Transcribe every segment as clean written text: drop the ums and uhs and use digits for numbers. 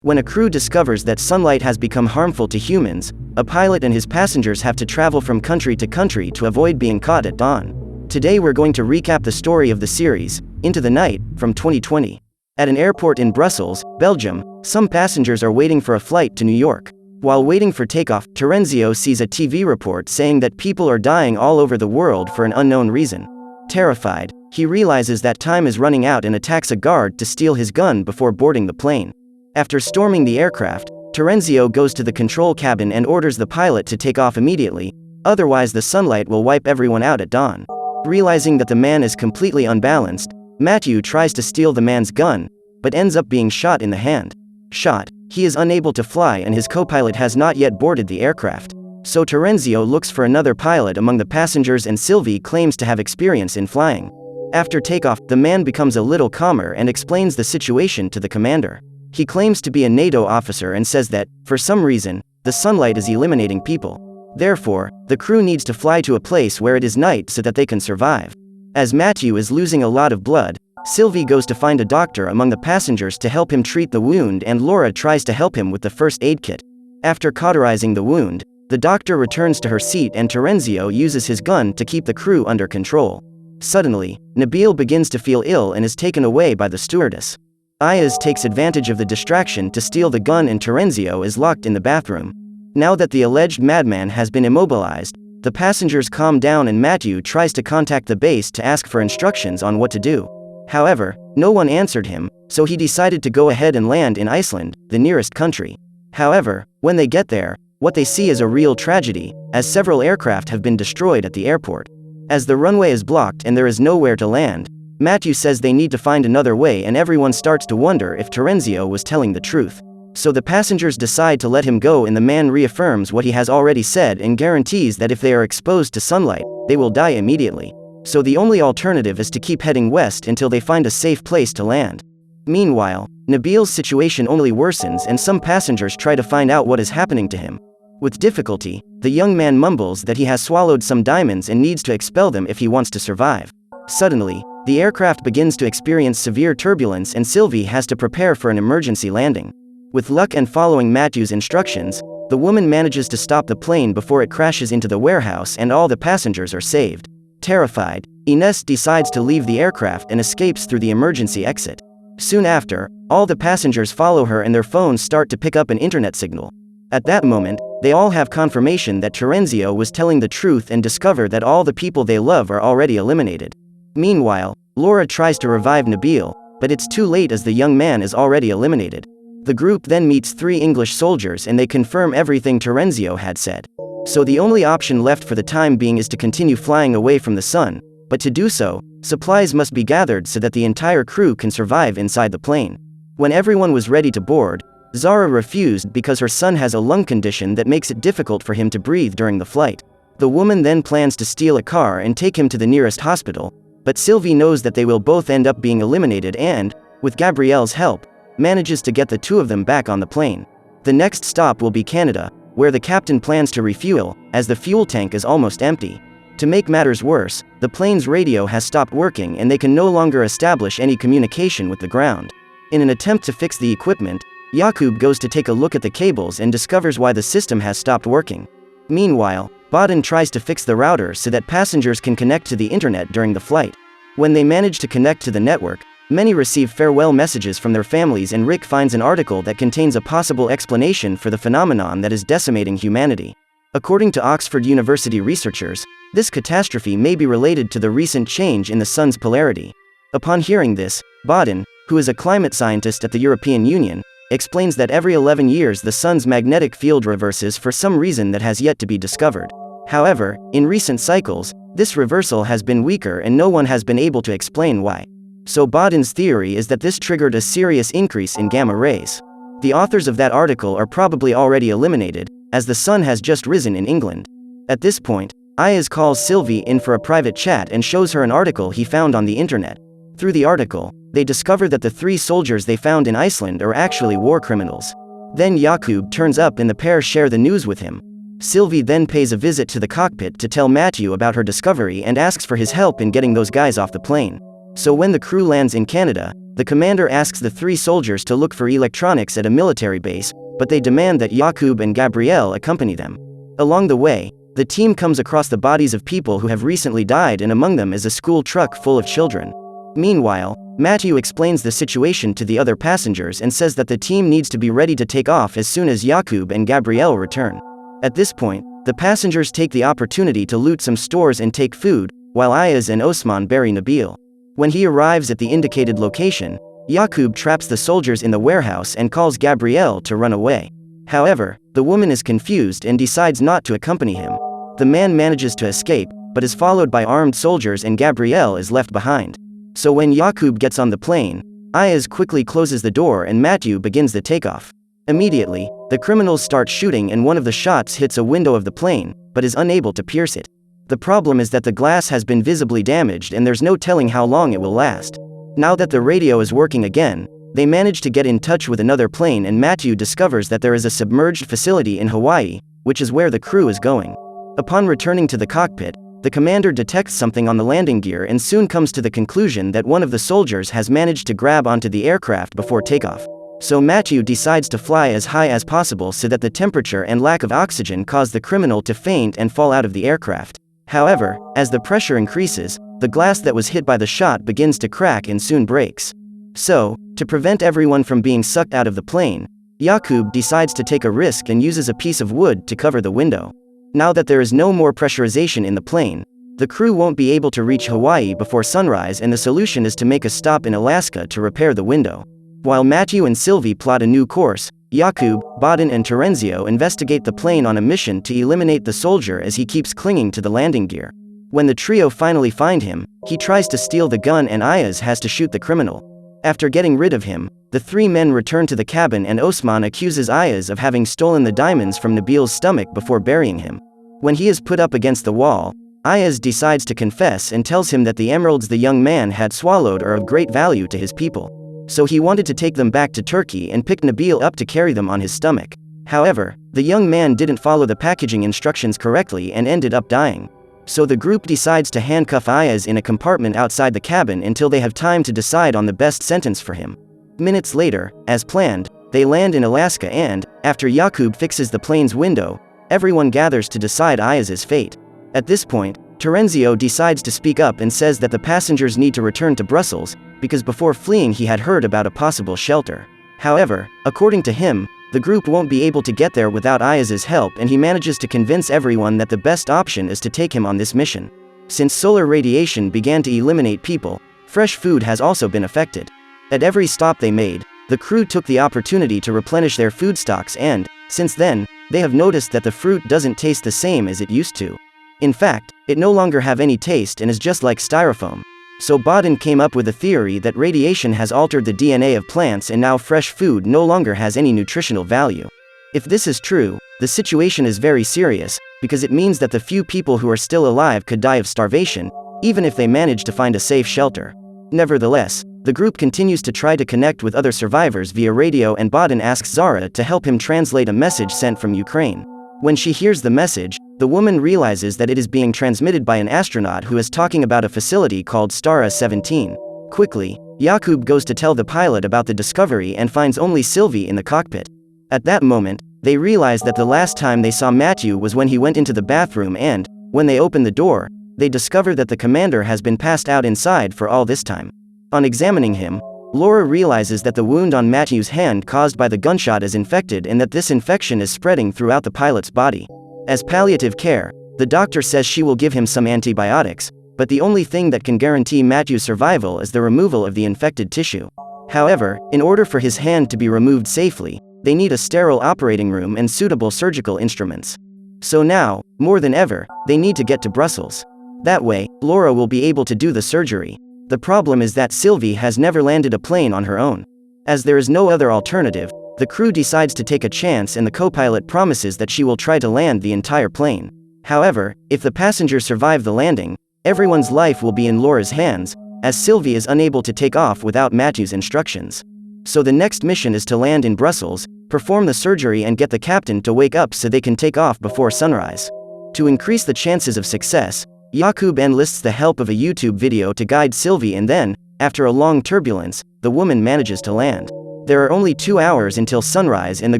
When a crew discovers that sunlight has become harmful to humans, a pilot and his passengers have to travel from country to country to avoid being caught at dawn. Today we're going to recap the story of the series, Into the Night, from 2020. At an airport in Brussels, Belgium, some passengers are waiting for a flight to New York. While waiting for takeoff, Terenzio sees a TV report saying that people are dying all over the world for an unknown reason. Terrified, he realizes that time is running out and attacks a guard to steal his gun before boarding the plane. After storming the aircraft, Terenzio goes to the control cabin and orders the pilot to take off immediately, otherwise the sunlight will wipe everyone out at dawn. Realizing that the man is completely unbalanced, Matthew tries to steal the man's gun, but ends up being shot in the hand. Shot, he is unable to fly and his co-pilot has not yet boarded the aircraft. So Terenzio looks for another pilot among the passengers and Sylvie claims to have experience in flying. After takeoff, the man becomes a little calmer and explains the situation to the commander. He claims to be a NATO officer and says that, for some reason, the sunlight is eliminating people. Therefore, the crew needs to fly to a place where it is night so that they can survive. As Matthew is losing a lot of blood, Sylvie goes to find a doctor among the passengers to help him treat the wound and Laura tries to help him with the first aid kit. After cauterizing the wound, the doctor returns to her seat and Terenzio uses his gun to keep the crew under control. Suddenly, Nabil begins to feel ill and is taken away by the stewardess. Ayaz takes advantage of the distraction to steal the gun and Terenzio is locked in the bathroom. Now that the alleged madman has been immobilized, the passengers calm down and Matthew tries to contact the base to ask for instructions on what to do. However, no one answered him, so he decided to go ahead and land in Iceland, the nearest country. However, when they get there, what they see is a real tragedy, as several aircraft have been destroyed at the airport. As the runway is blocked and there is nowhere to land, Matthew says they need to find another way and everyone starts to wonder if Terenzio was telling the truth. So the passengers decide to let him go and the man reaffirms what he has already said and guarantees that if they are exposed to sunlight, they will die immediately. So the only alternative is to keep heading west until they find a safe place to land. Meanwhile, Nabil's situation only worsens and some passengers try to find out what is happening to him. With difficulty, the young man mumbles that he has swallowed some diamonds and needs to expel them if he wants to survive. Suddenly, the aircraft begins to experience severe turbulence and Sylvie has to prepare for an emergency landing. With luck and following Matthew's instructions, the woman manages to stop the plane before it crashes into the warehouse and all the passengers are saved. Terrified, Ines decides to leave the aircraft and escapes through the emergency exit. Soon after, all the passengers follow her and their phones start to pick up an internet signal. At that moment, they all have confirmation that Terenzio was telling the truth and discover that all the people they love are already eliminated. Meanwhile, Laura tries to revive Nabil, but it's too late as the young man is already eliminated. The group then meets 3 English soldiers and they confirm everything Terenzio had said. So the only option left for the time being is to continue flying away from the sun, but to do so, supplies must be gathered so that the entire crew can survive inside the plane. When everyone was ready to board, Zara refused because her son has a lung condition that makes it difficult for him to breathe during the flight. The woman then plans to steal a car and take him to the nearest hospital, but Sylvie knows that they will both end up being eliminated and, with Gabrielle's help, manages to get the 2 of them back on the plane. The next stop will be Canada, where the captain plans to refuel, as the fuel tank is almost empty. To make matters worse, the plane's radio has stopped working and they can no longer establish any communication with the ground. In an attempt to fix the equipment, Jakub goes to take a look at the cables and discovers why the system has stopped working. Meanwhile, Baden tries to fix the router so that passengers can connect to the internet during the flight. When they manage to connect to the network, many receive farewell messages from their families and Rick finds an article that contains a possible explanation for the phenomenon that is decimating humanity. According to Oxford University researchers, this catastrophe may be related to the recent change in the sun's polarity. Upon hearing this, Baden, who is a climate scientist at the European Union, explains that every 11 years the sun's magnetic field reverses for some reason that has yet to be discovered. However, in recent cycles, this reversal has been weaker and no one has been able to explain why. So Baden's theory is that this triggered a serious increase in gamma rays. The authors of that article are probably already eliminated, as the sun has just risen in England. At this point, Ayaz calls Sylvie in for a private chat and shows her an article he found on the internet. Through the article, they discover that the 3 soldiers they found in Iceland are actually war criminals. Then Jakub turns up and the pair share the news with him. Sylvie then pays a visit to the cockpit to tell Matthew about her discovery and asks for his help in getting those guys off the plane. So when the crew lands in Canada, the commander asks the 3 soldiers to look for electronics at a military base, but they demand that Jakub and Gabrielle accompany them. Along the way, the team comes across the bodies of people who have recently died, and among them is a school truck full of children. Meanwhile, Matthew explains the situation to the other passengers and says that the team needs to be ready to take off as soon as Jakub and Gabrielle return. At this point, the passengers take the opportunity to loot some stores and take food, while Ayaz and Osman bury Nabil. When he arrives at the indicated location, Jakub traps the soldiers in the warehouse and calls Gabrielle to run away. However, the woman is confused and decides not to accompany him. The man manages to escape, but is followed by armed soldiers and Gabrielle is left behind. So when Jakub gets on the plane, Ayaz quickly closes the door and Matthew begins the takeoff. Immediately, the criminals start shooting and one of the shots hits a window of the plane, but is unable to pierce it. The problem is that the glass has been visibly damaged and there's no telling how long it will last. Now that the radio is working again, they manage to get in touch with another plane and Matthew discovers that there is a submerged facility in Hawaii, which is where the crew is going. Upon returning to the cockpit, the commander detects something on the landing gear and soon comes to the conclusion that one of the soldiers has managed to grab onto the aircraft before takeoff. So Matthew decides to fly as high as possible so that the temperature and lack of oxygen cause the criminal to faint and fall out of the aircraft. However, as the pressure increases, the glass that was hit by the shot begins to crack and soon breaks. So, to prevent everyone from being sucked out of the plane, Jakub decides to take a risk and uses a piece of wood to cover the window. Now that there is no more pressurization in the plane, the crew won't be able to reach Hawaii before sunrise and the solution is to make a stop in Alaska to repair the window. While Matthew and Sylvie plot a new course, Jakub, Bodin and Terenzio investigate the plane on a mission to eliminate the soldier as he keeps clinging to the landing gear. When the trio finally find him, he tries to steal the gun and Ayaz has to shoot the criminal. After getting rid of him, the 3 men return to the cabin and Osman accuses Ayaz of having stolen the diamonds from Nabil's stomach before burying him. When he is put up against the wall, Ayaz decides to confess and tells him that the emeralds the young man had swallowed are of great value to his people. So he wanted to take them back to Turkey and picked Nabil up to carry them on his stomach. However, the young man didn't follow the packaging instructions correctly and ended up dying. So the group decides to handcuff Ayaz in a compartment outside the cabin until they have time to decide on the best sentence for him. Minutes later, as planned, they land in Alaska and, after Jakub fixes the plane's window, everyone gathers to decide Ayaz's fate. At this point, Terenzio decides to speak up and says that the passengers need to return to Brussels, because before fleeing he had heard about a possible shelter. However, according to him, the group won't be able to get there without Ayaz's help and he manages to convince everyone that the best option is to take him on this mission. Since solar radiation began to eliminate people, fresh food has also been affected. At every stop they made, the crew took the opportunity to replenish their food stocks and, since then, they have noticed that the fruit doesn't taste the same as it used to. In fact, it no longer have any taste and is just like styrofoam. So Bodin came up with a theory that radiation has altered the DNA of plants and now fresh food no longer has any nutritional value. If this is true, the situation is very serious, because it means that the few people who are still alive could die of starvation, even if they manage to find a safe shelter. Nevertheless, the group continues to try to connect with other survivors via radio and Bodin asks Zara to help him translate a message sent from Ukraine. When she hears the message, the woman realizes that it is being transmitted by an astronaut who is talking about a facility called Stara 17. Quickly, Jakub goes to tell the pilot about the discovery and finds only Sylvie in the cockpit. At that moment, they realize that the last time they saw Matthew was when he went into the bathroom and, when they open the door, they discover that the commander has been passed out inside for all this time. On examining him, Laura realizes that the wound on Matthew's hand caused by the gunshot is infected and that this infection is spreading throughout the pilot's body. As palliative care, the doctor says she will give him some antibiotics, but the only thing that can guarantee Matthew's survival is the removal of the infected tissue. However, in order for his hand to be removed safely, they need a sterile operating room and suitable surgical instruments. So now, more than ever, they need to get to Brussels. That way, Laura will be able to do the surgery. The problem is that Sylvie has never landed a plane on her own. As there is no other alternative, the crew decides to take a chance and the co-pilot promises that she will try to land the entire plane. However, if the passengers survive the landing, everyone's life will be in Laura's hands, as Sylvie is unable to take off without Matthew's instructions. So the next mission is to land in Brussels, perform the surgery and get the captain to wake up so they can take off before sunrise. To increase the chances of success, Jakub enlists the help of a YouTube video to guide Sylvie and then, after a long turbulence, the woman manages to land. There are only 2 hours until sunrise and the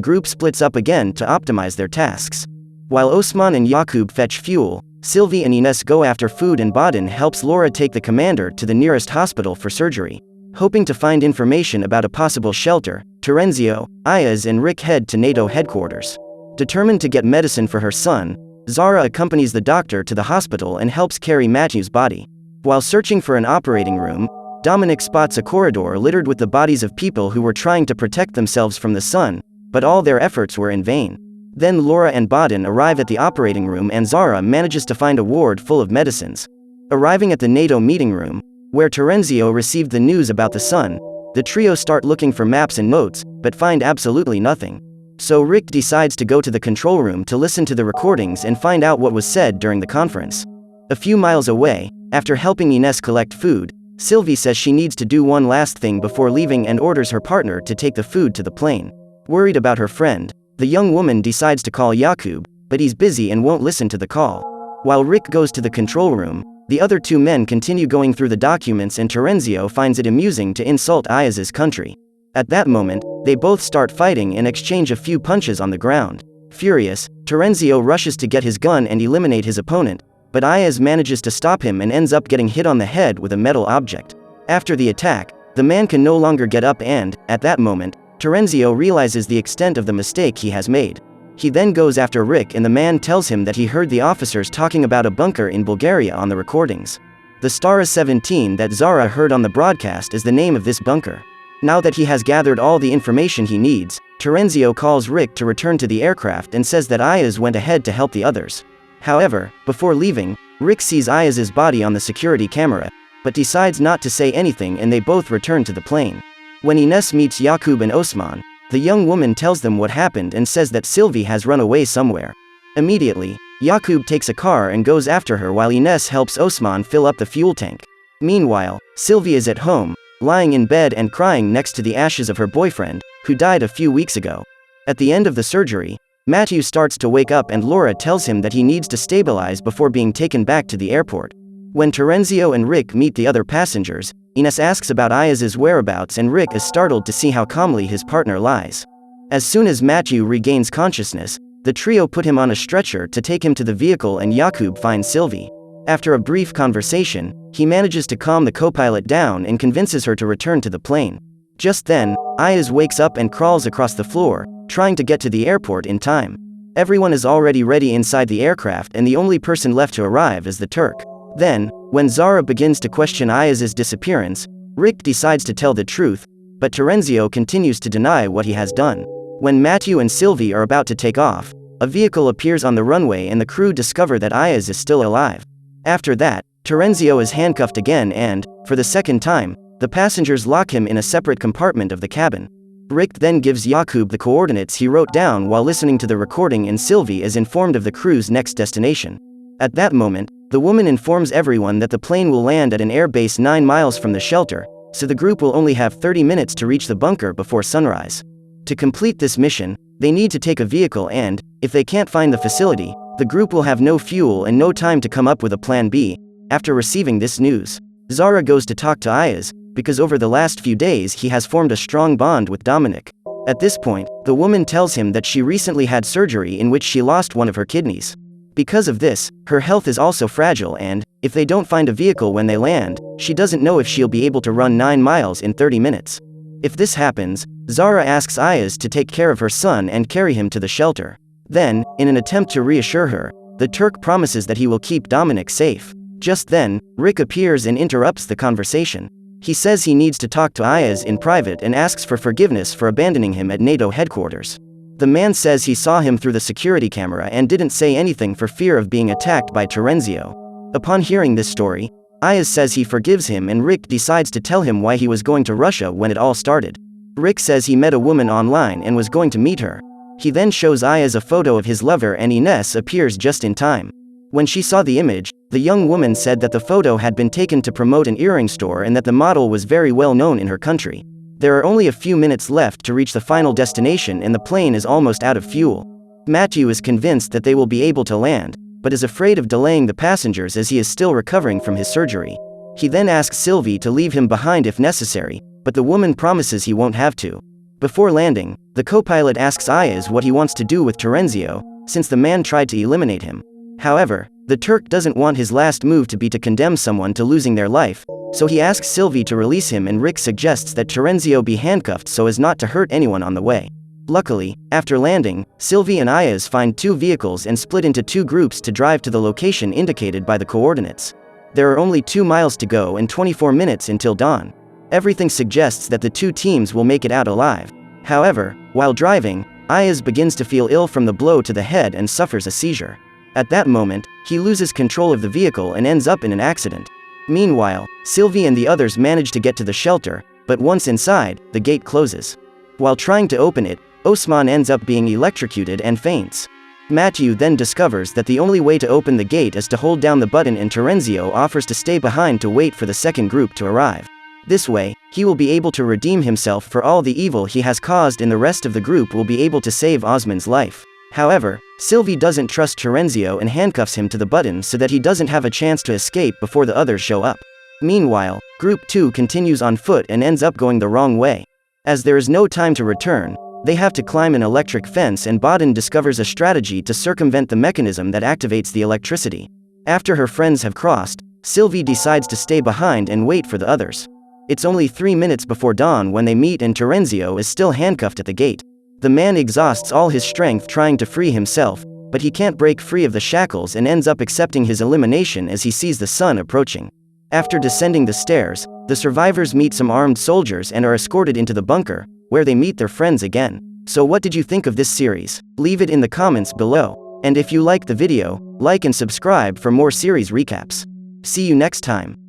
group splits up again to optimize their tasks. While Osman and Yaqub fetch fuel, Sylvie and Ines go after food and Baden helps Laura take the commander to the nearest hospital for surgery. Hoping to find information about a possible shelter, Terenzio, Ayaz and Rick head to NATO headquarters. Determined to get medicine for her son, Zara accompanies the doctor to the hospital and helps carry Matthew's body. While searching for an operating room, Dominic spots a corridor littered with the bodies of people who were trying to protect themselves from the sun, but all their efforts were in vain. Then Laura and Baden arrive at the operating room and Zara manages to find a ward full of medicines. Arriving at the NATO meeting room, where Terenzio received the news about the sun, the trio start looking for maps and notes, but find absolutely nothing. So Rick decides to go to the control room to listen to the recordings and find out what was said during the conference. A few miles away, after helping Ines collect food, Sylvie says she needs to do one last thing before leaving and orders her partner to take the food to the plane. Worried about her friend, the young woman decides to call Yaqub, but he's busy and won't listen to the call. While Rick goes to the control room, the other two men continue going through the documents and Terenzio finds it amusing to insult Ayaz's country. At that moment, they both start fighting and exchange a few punches on the ground. Furious, Terenzio rushes to get his gun and eliminate his opponent, but Ayaz manages to stop him and ends up getting hit on the head with a metal object. After the attack, the man can no longer get up and, at that moment, Terenzio realizes the extent of the mistake he has made. He then goes after Rick and the man tells him that he heard the officers talking about a bunker in Bulgaria on the recordings. The Stara 17 that Zara heard on the broadcast is the name of this bunker. Now that he has gathered all the information he needs, Terenzio calls Rick to return to the aircraft and says that Ayaz went ahead to help the others. However, before leaving, Rick sees Ayaz's body on the security camera, but decides not to say anything and they both return to the plane. When Ines meets Yaqub and Osman, the young woman tells them what happened and says that Sylvie has run away somewhere. Immediately, Yaqub takes a car and goes after her while Ines helps Osman fill up the fuel tank. Meanwhile, Sylvie is at home, lying in bed and crying next to the ashes of her boyfriend, who died a few weeks ago. At the end of the surgery, Matthew starts to wake up and Laura tells him that he needs to stabilize before being taken back to the airport. When Terenzio and Rick meet the other passengers, Ines asks about Ayaz's whereabouts and Rick is startled to see how calmly his partner lies. As soon as Matthew regains consciousness, the trio put him on a stretcher to take him to the vehicle and Yaqub finds Sylvie. After a brief conversation, he manages to calm the co-pilot down and convinces her to return to the plane. Just then, Ayaz wakes up and crawls across the floor, trying to get to the airport in time. Everyone is already ready inside the aircraft and the only person left to arrive is the Turk. Then, when Zara begins to question Ayaz's disappearance, Rick decides to tell the truth, but Terenzio continues to deny what he has done. When Matthew and Sylvie are about to take off, a vehicle appears on the runway and the crew discover that Ayaz is still alive. After that, Terenzio is handcuffed again and, for the second time, the passengers lock him in a separate compartment of the cabin. Rick then gives Yaqub the coordinates he wrote down while listening to the recording and Sylvie is informed of the crew's next destination. At that moment, the woman informs everyone that the plane will land at an air base 9 miles from the shelter, so the group will only have 30 minutes to reach the bunker before sunrise. To complete this mission, they need to take a vehicle and, if they can't find the facility, the group will have no fuel and no time to come up with a plan B. After receiving this news, Zara goes to talk to Ayaz, because over the last few days he has formed a strong bond with Dominic. At this point, the woman tells him that she recently had surgery in which she lost one of her kidneys. Because of this, her health is also fragile and, if they don't find a vehicle when they land, she doesn't know if she'll be able to run 9 miles in 30 minutes. If this happens, Zara asks Ayaz to take care of her son and carry him to the shelter. Then, in an attempt to reassure her, the Turk promises that he will keep Dominic safe. Just then, Rick appears and interrupts the conversation. He says he needs to talk to Ayaz in private and asks for forgiveness for abandoning him at NATO headquarters. The man says he saw him through the security camera and didn't say anything for fear of being attacked by Terenzio. Upon hearing this story, Ayaz says he forgives him and Rick decides to tell him why he was going to Russia when it all started. Rick says he met a woman online and was going to meet her. He then shows Ayaz a photo of his lover and Ines appears just in time. When she saw the image, the young woman said that the photo had been taken to promote an earring store and that the model was very well known in her country. There are only a few minutes left to reach the final destination and the plane is almost out of fuel. Matthew is convinced that they will be able to land, but is afraid of delaying the passengers as he is still recovering from his surgery. He then asks Sylvie to leave him behind if necessary, but the woman promises he won't have to. Before landing, the co-pilot asks Ayaz what he wants to do with Terenzio, since the man tried to eliminate him. However, the Turk doesn't want his last move to be to condemn someone to losing their life, so he asks Sylvie to release him and Rick suggests that Terenzio be handcuffed so as not to hurt anyone on the way. Luckily, after landing, Sylvie and Ayaz find 2 vehicles and split into 2 groups to drive to the location indicated by the coordinates. There are only 2 miles to go and 24 minutes until dawn. Everything suggests that the 2 teams will make it out alive. However, while driving, Ayaz begins to feel ill from the blow to the head and suffers a seizure. At that moment, he loses control of the vehicle and ends up in an accident. Meanwhile, Sylvie and the others manage to get to the shelter, but once inside, the gate closes. While trying to open it, Osman ends up being electrocuted and faints. Matthew then discovers that the only way to open the gate is to hold down the button and Terenzio offers to stay behind to wait for the second group to arrive. This way, he will be able to redeem himself for all the evil he has caused and the rest of the group will be able to save Osman's life. However, Sylvie doesn't trust Terenzio and handcuffs him to the button so that he doesn't have a chance to escape before the others show up. Meanwhile, Group 2 continues on foot and ends up going the wrong way. As there is no time to return, they have to climb an electric fence and Baden discovers a strategy to circumvent the mechanism that activates the electricity. After her friends have crossed, Sylvie decides to stay behind and wait for the others. It's only 3 minutes before dawn when they meet and Terenzio is still handcuffed at the gate. The man exhausts all his strength trying to free himself, but he can't break free of the shackles and ends up accepting his elimination as he sees the sun approaching. After descending the stairs, the survivors meet some armed soldiers and are escorted into the bunker, where they meet their friends again. So what did you think of this series? Leave it in the comments below. And if you liked the video, like and subscribe for more series recaps. See you next time.